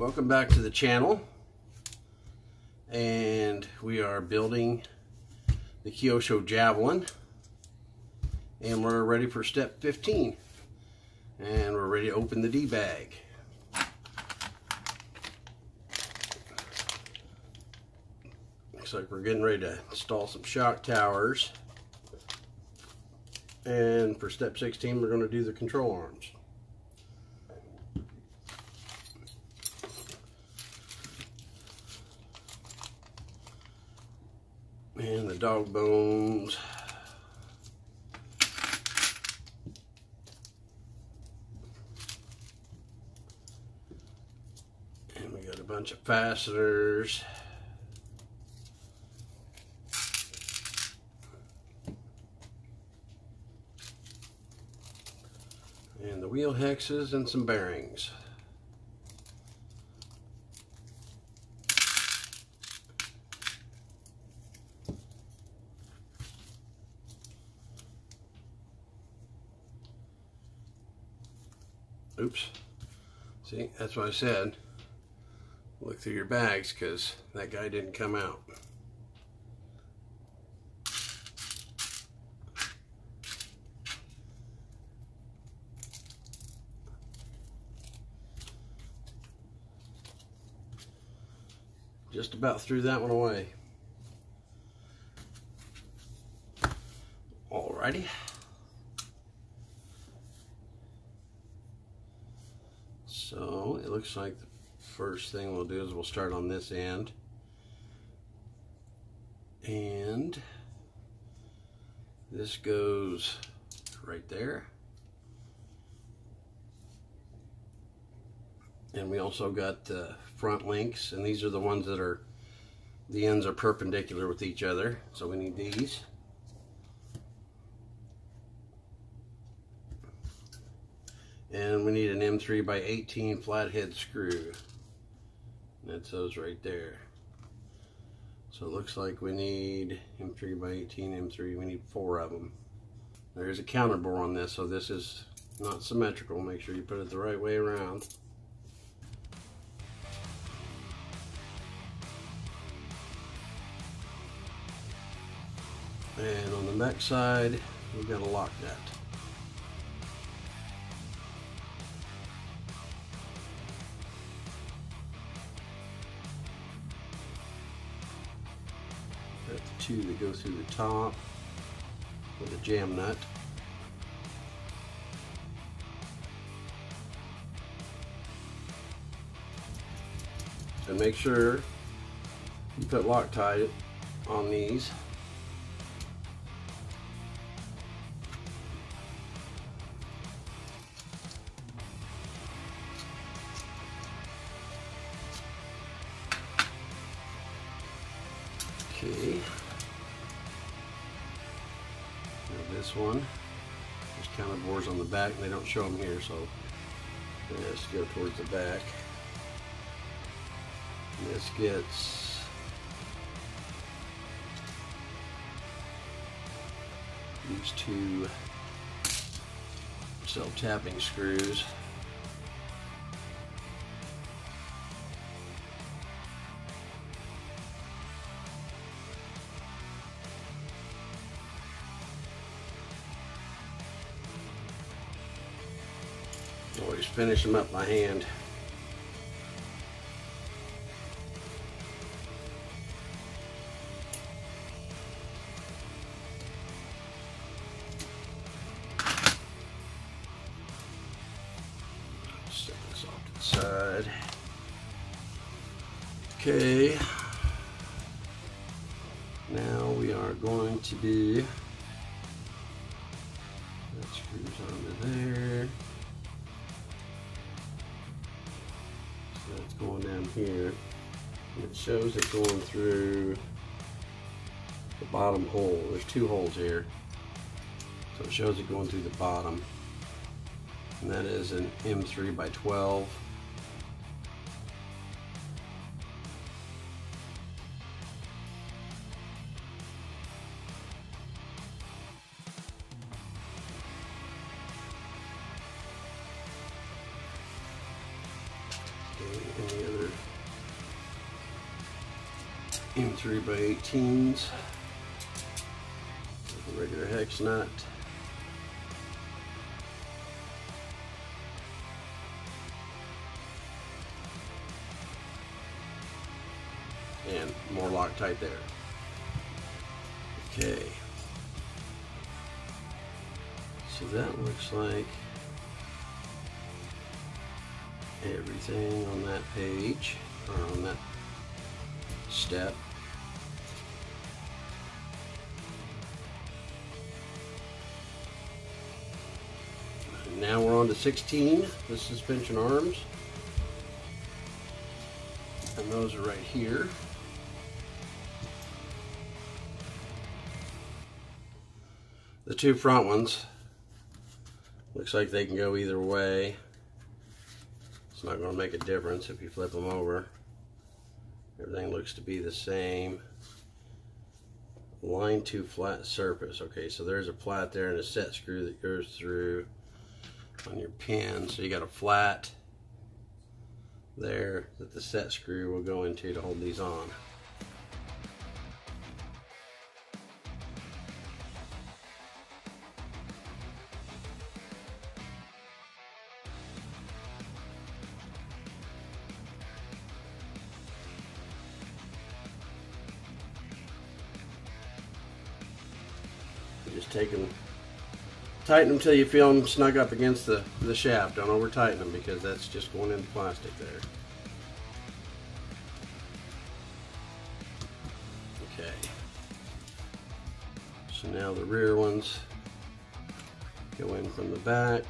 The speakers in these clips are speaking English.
Welcome back to the channel, and we are building the Kyosho Javelin, and we're ready for step 15, and we're ready to open the D-bag. Looks like we're getting ready to install some shock towers, and for step 16 we're going to do the control arms. And the dog bones. And we got a bunch of fasteners. And the wheel hexes and some bearings. Oops. See, that's what I said. Look through your bags, because that guy didn't come out. Just about threw that one away. Alrighty. So it looks like the first thing we'll do is we'll start on this end, and this goes right there, and we also got the front links, and these are the ones that are, the ends are perpendicular with each other, so we need these. And we need an M3 by 18 flathead screw. That's those right there. So it looks like we need M3 by 18, M3, we need 4 of them. There's a counter bore on this, so this is not symmetrical. Make sure you put it the right way around. And on the back side, we've got a lock nut. Got the 2 that go through the top with a jam nut. And make sure you put Loctite on these. Okay, now this one, there's counter bores on the back, and they don't show them here, so let's go towards the back. And this gets these 2 self-tapping screws. Always finish them up by hand. Set this off to the side. Okay. Now we are going to do, that screws onto there. It's going down here, and it shows it going through the bottom hole. There's 2 holes here, so it shows it going through the bottom, and that is an M3 by 12. And the other M3 by 18s, a regular hex nut. And more Loctite there. Okay. So that looks like everything on that page, or on that step. And now we're on to 16, the suspension arms. And those are right here. The two front ones, looks like they can go either way. It's not going to make a difference if you flip them over. Everything looks to be the same. Line to flat surface. Okay, so there's a flat there and a set screw that goes through on your pin. So you got a flat there that the set screw will go into to hold these on. Just take them, tighten them till you feel them snug up against the shaft. Don't over tighten them because that's just going into plastic there. Okay. So now the rear ones go in from the back.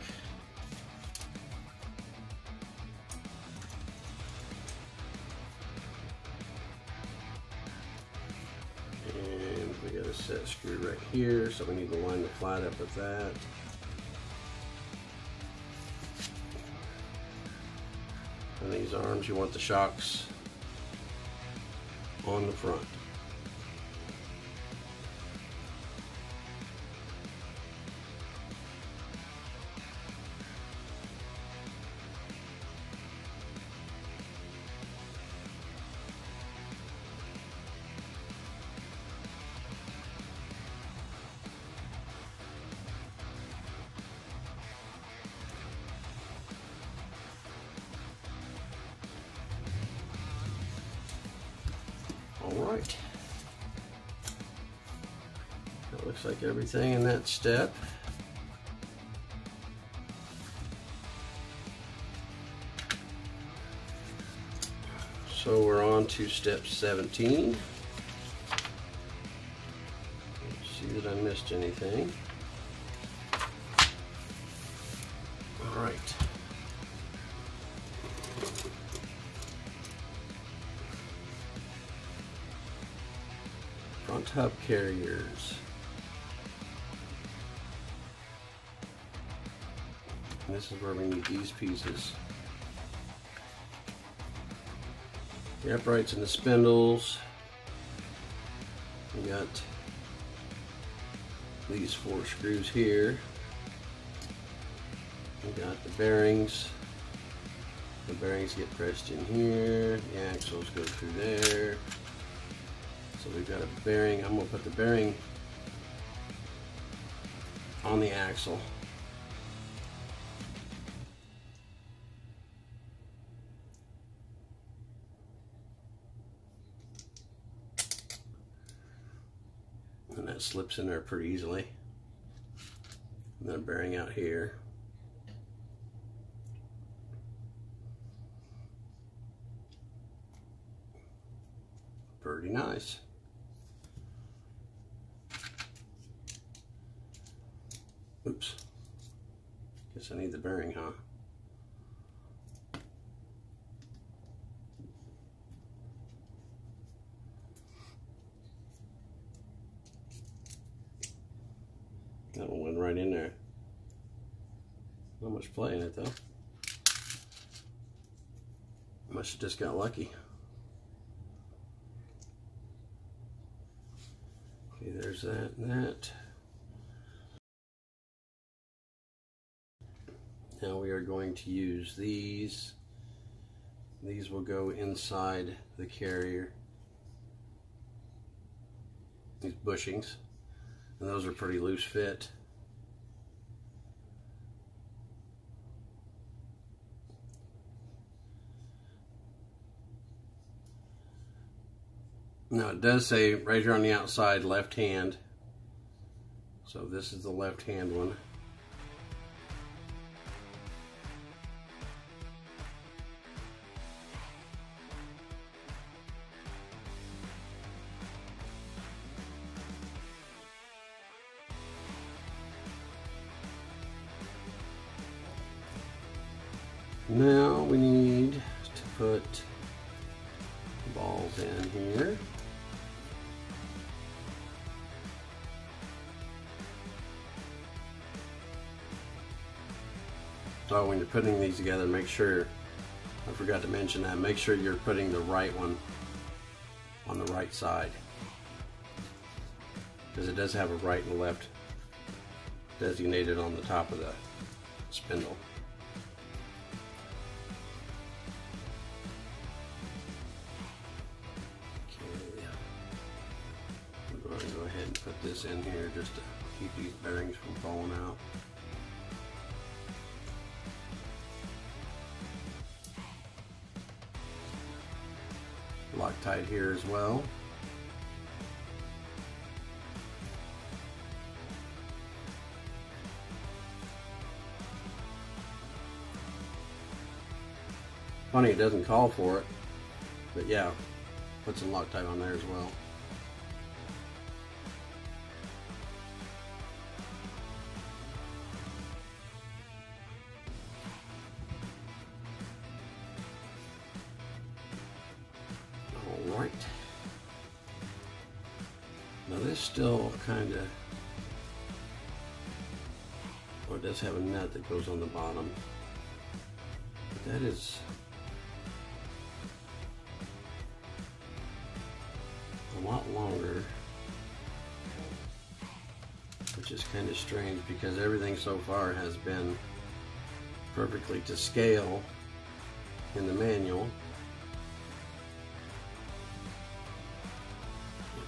Set screw right here, so we need to line the flat up with that. And these arms, you want the shocks on the front. Alright, that looks like everything in that step. So we're on to step 17. Let's see that I missed anything. Alright. Front hub carriers. And this is where we need these pieces. The uprights and the spindles. We got these 4 screws here. We got the bearings. The bearings get pressed in here. The axles go through there. So we've got a bearing. I'm going to put the bearing on the axle. And that slips in there pretty easily. And then a bearing out here. Pretty nice. Oops. Guess I need the bearing, huh? That one went right in there. Not much play in it though. Must have just got lucky. Okay, there's that and that. Now we are going to use these. These will go inside the carrier. these bushings, and those are pretty loose fit. Now it does say right here on the outside, left hand. So this is the left hand one. Now we need to put the balls in here. So when you're putting these together, make sure, I forgot to mention that, make sure you're putting the right one on the right side, because it does have a right and left designated on the top of the spindle. Okay, I'm going to go ahead and put this in here just to keep these bearings from falling out. Loctite here as well. Funny it doesn't call for it, but yeah, put some Loctite on there as well. Alright. Now this still kind of, well, it does have a nut that goes on the bottom, but that is a lot longer, which is kind of strange because everything so far has been perfectly to scale in the manual.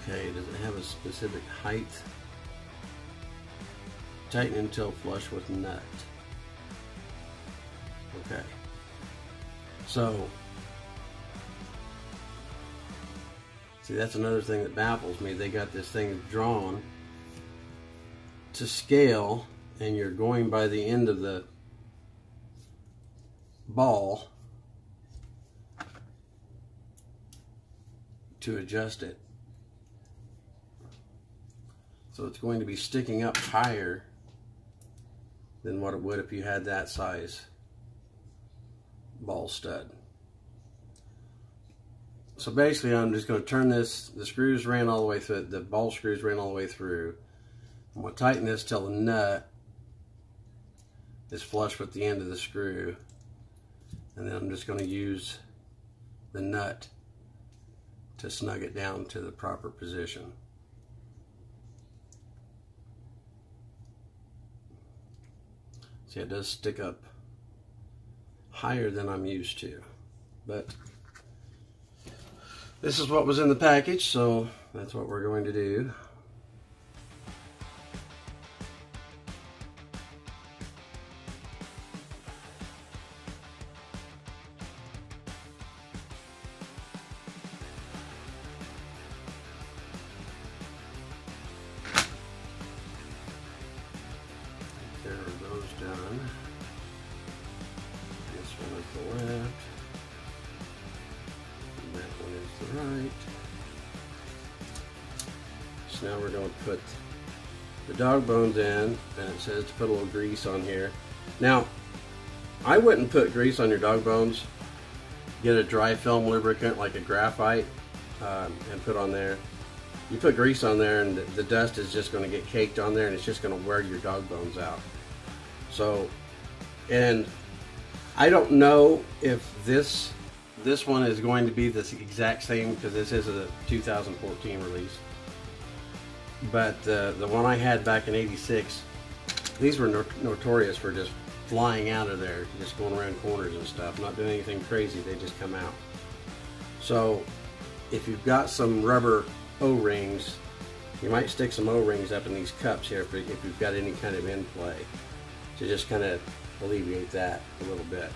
Okay, does it have a specific height? Tighten until flush with nut. Okay. So, see, that's another thing that baffles me. They got this thing drawn to scale, and you're going by the end of the ball to adjust it. So it's going to be sticking up higher than what it would if you had that size ball stud. So basically I'm just going to turn this, the screws ran all the way through, the ball screws ran all the way through. I'm going to tighten this till the nut is flush with the end of the screw, and then I'm just going to use the nut to snug it down to the proper position. See, it does stick up higher than I'm used to, but this is what was in the package, so that's what we're going to do. There are those done. This one is the left. And that one is the right. So now we're going to put the dog bones in, and it says to put a little grease on here. Now, I wouldn't put grease on your dog bones. Get a dry film lubricant like a graphite and put on there. You put grease on there and the dust is just going to get caked on there, and it's just going to wear your dog bones out. So, and I don't know if this one is going to be this exact same, because this is a 2014 release. But the one I had back in '86, these were notorious for just flying out of there, just going around corners and stuff, not doing anything crazy, they just come out. So if you've got some rubber O-rings You might stick some O-rings up in these cups here if you've got any kind of end play, to just kind of alleviate that a little bit.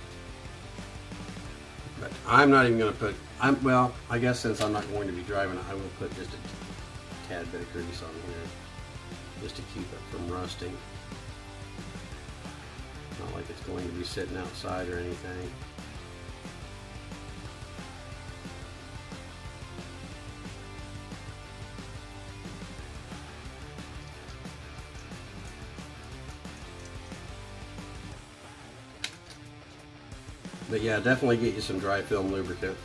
But I'm not even going to put, well, I guess since I'm not going to be driving, I will put just a tad bit of grease on here, just to keep it from rusting. Not like it's going to be sitting outside or anything. But yeah, definitely get you some dry film lubricant.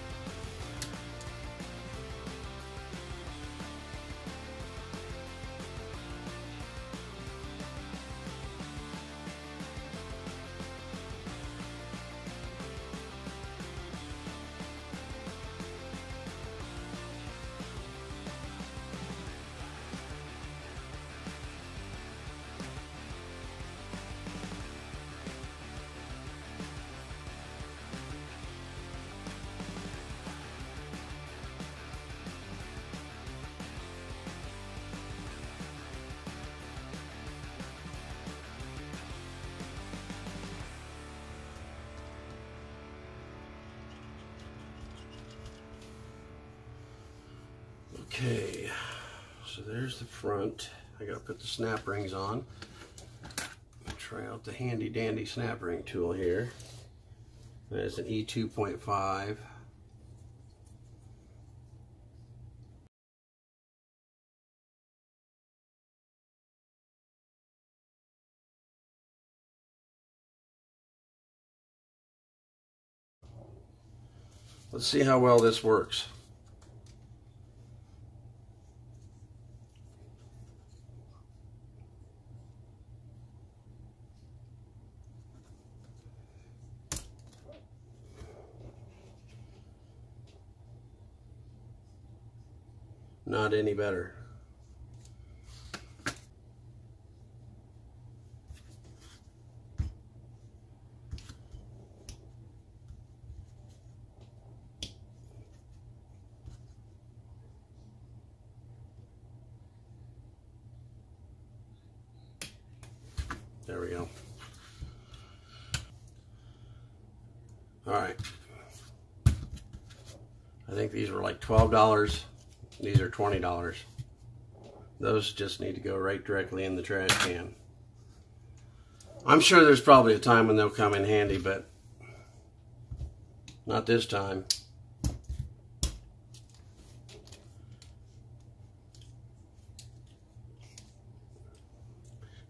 Okay, so there's the front. I gotta put the snap rings on. Try out the handy dandy snap ring tool here. There's an E2.5. Let's see how well this works. Not any better. There we go. All right. I think these were like $12. These are $20. Those just need to go right directly in the trash can. I'm sure there's probably a time when they'll come in handy, but not this time.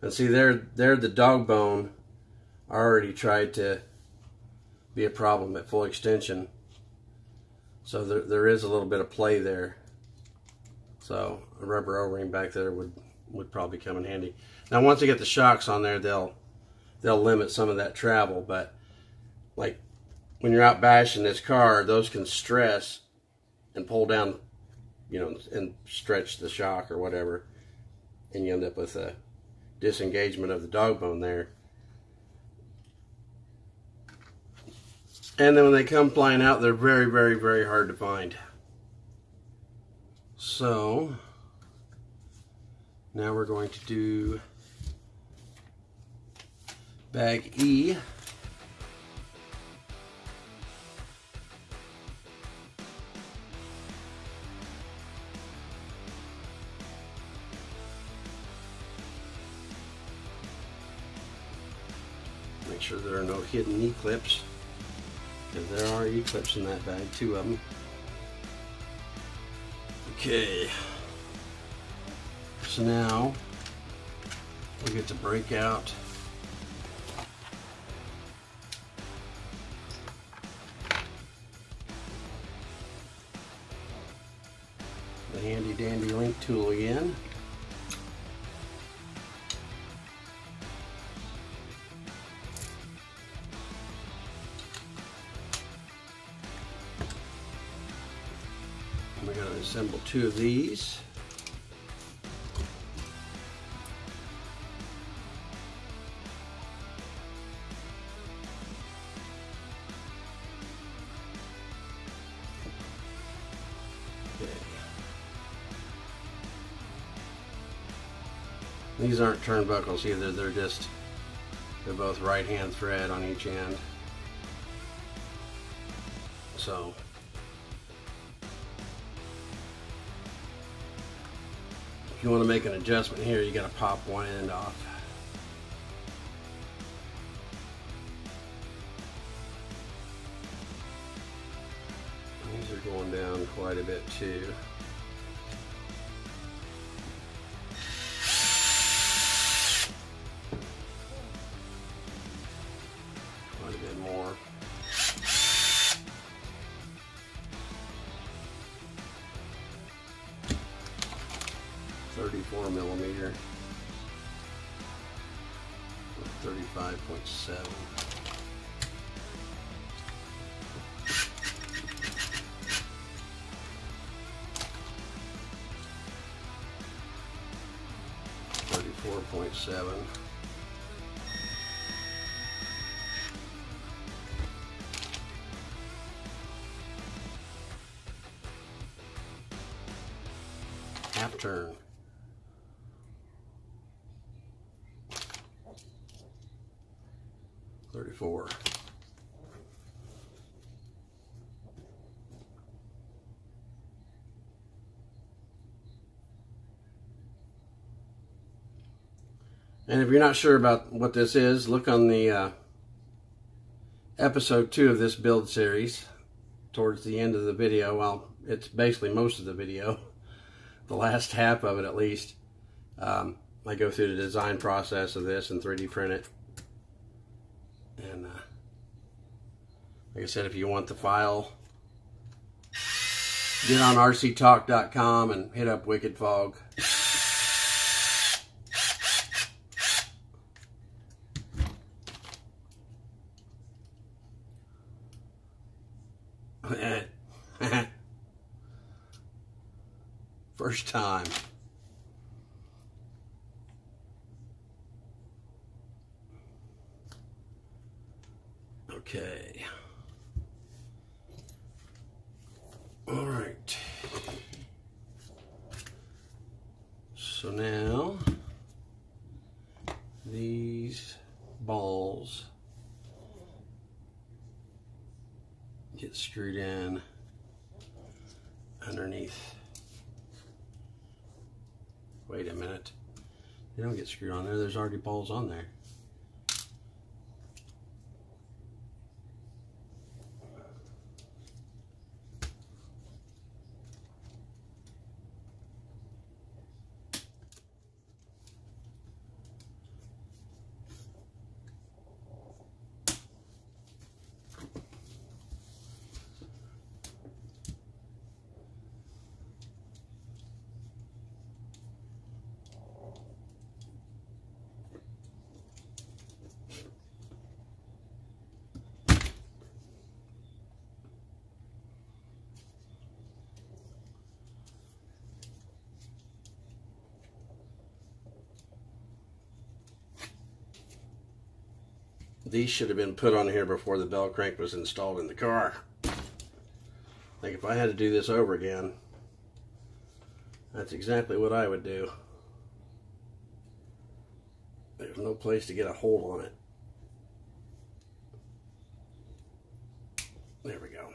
And see, there the dog bone already tried to be a problem at full extension. So there is a little bit of play there. So a rubber O-ring back there would probably come in handy. Now once you get the shocks on there, they'll limit some of that travel, but like when you're out bashing this car, those can stress and pull down, you know, and stretch the shock or whatever, and you end up with a disengagement of the dog bone there. And then when they come flying out, they're very, very, very hard to find. So now we're going to do bag E. Make sure there are no hidden E-clips, because there are E-clips in that bag, 2 of them. Okay, so now we get to break out the handy dandy link tool again. We're going to assemble 2 of these. Okay. These aren't turnbuckles either, they're both right hand thread on each end. So if you want to make an adjustment here, you got to pop one end off. These are going down quite a bit too. Quite a bit more. .34mm, 35.7. .7. Half turn. .34. And if you're not sure about what this is, look on the episode 2 of this build series towards the end of the video. Well, it's basically most of the video, the last half of it at least. I go through the design process of this and 3D print it. And like I said, if you want the file, get on rctalk.com and hit up Wicked Fog. First time. Okay. All right. So now these balls get screwed in underneath. Wait a minute. They don't get screwed on there. There's already balls on there. These should have been put on here before the bell crank was installed in the car. Like if I had to do this over again, that's exactly what I would do. There's no place to get a hold on it. There we go.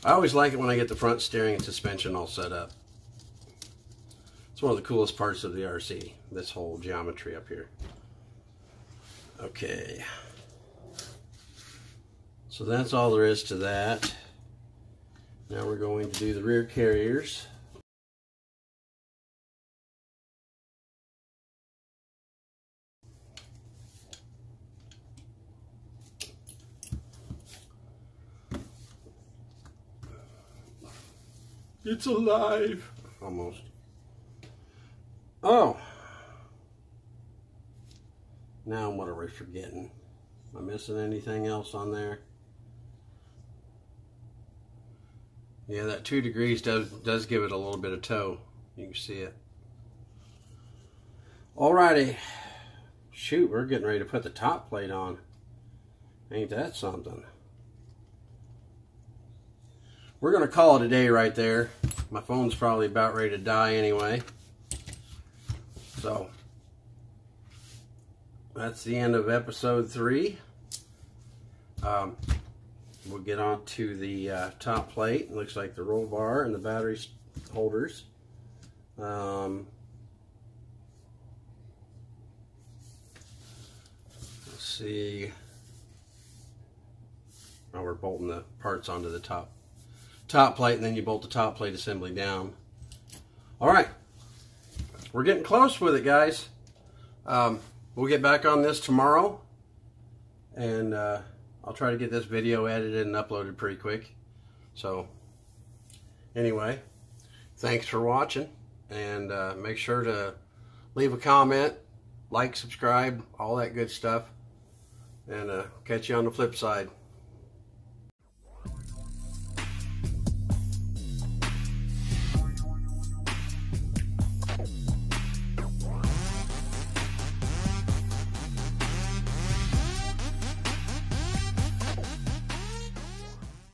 I always like it when I get the front steering and suspension all set up. It's one of the coolest parts of the RC, this whole geometry up here. Okay. So that's all there is to that. Now we're going to do the rear carriers. It's alive. Almost. Oh. Now what are we forgetting? Am I missing anything else on there? Yeah, that 2 degrees does give it a little bit of toe. You can see it. Alrighty. Shoot, we're getting ready to put the top plate on. Ain't that something? We're going to call it a day right there. My phone's probably about ready to die anyway. So, that's the end of episode 3. We'll get on to the top plate. It looks like the roll bar and the battery holders. Let's see. Oh, we're bolting the parts onto the top plate, and then you bolt the top plate assembly down. All right, we're getting close with it, guys. We'll get back on this tomorrow, and I'll try to get this video edited and uploaded pretty quick. So anyway, thanks for watching, and make sure to leave a comment, like, subscribe, all that good stuff, and catch you on the flip side.